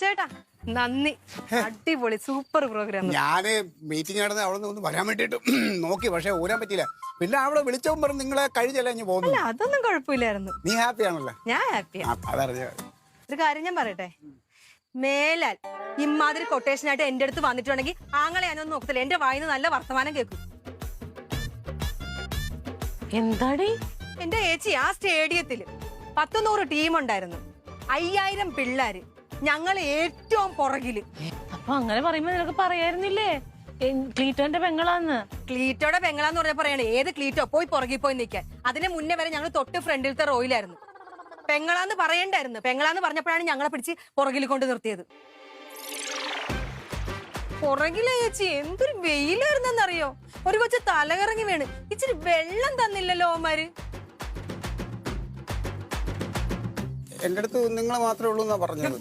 ചേട്ടാ നന്ദി, അടിപൊളി സൂപ്പർ പ്രോഗ്രാം. ഞാന് മീറ്റിംഗ് നടന്ന് അവിടെ നിന്ന് ഒന്ന് വരാൻ വേണ്ടിട്ട് നോക്കി, പക്ഷെ ഊരാൻ പറ്റിയില്ല. പിന്നെ അവിടെ വിളിച്ചവൻ പറഞ്ഞു നിങ്ങളെ കഴിഞ്ഞല്ല ഞാൻ പോകുന്നു. അതൊന്നും കുഴപ്പമില്ലായിരുന്നു. നീ ഹാപ്പി ആണല്ലോ? ഞാൻ ഹാപ്പിയാ. അതറിഞ്ഞ ഒരു കാര്യം ഞാൻ പറയട്ടെ, മേലാൽ ഇമാതിരി കൊട്ടേഷനായിട്ട് എന്റെ അടുത്ത് വന്നിട്ടുണ്ടെങ്കിൽ ആങ്ങളെ ഞാനൊന്നും നോക്കത്തില്ല. എന്റെ വായിന്ന് നല്ല വർത്തമാനം കേൾക്കും. എന്താടി? എന്റെ ചേച്ചി ആ സ്റ്റേഡിയത്തില് 100 ടീം ഉണ്ടായിരുന്നു, 5000 പിള്ളേര്, ഞങ്ങൾ ഏറ്റവും പുറകില്. അപ്പൊ അങ്ങനെ പറയുമ്പോ നിനക്ക് പറയായിരുന്നില്ലേ ക്ലീറ്റോന്റെ പെങ്ങളാന്ന്? ക്ലീറ്റോടെ പെങ്ങളാന്ന് പറഞ്ഞ പറയണേ, ഏത് ക്ലീറ്റോ? പോയി പുറകിൽ പോയി നിൽക്കാൻ. അതിന് മുന്നേ വരെ ഞങ്ങൾ തൊട്ട് ഫ്രണ്ടിലത്തെ റോയിലായിരുന്നു. പെങ്ങളാന്ന് പറയണ്ടായിരുന്നു. പെങ്ങളാന്ന് പറഞ്ഞപ്പോഴാണ് ഞങ്ങളെ പിടിച്ച് പുറകിൽ കൊണ്ട് നിർത്തിയത്. പുറകിലെ ചേച്ചി എന്തൊരു വെയിലായിരുന്നെന്നറിയോ? ഒരു കൊച്ചു തലകറങ്ങി വീണ്. ഇച്ചിരി വെള്ളം തന്നില്ലല്ലോ അവന്മാര്. എന്റെ അടുത്ത് നിങ്ങൾ മാത്രമേ ഉള്ളൂ എന്നാ പറഞ്ഞത്.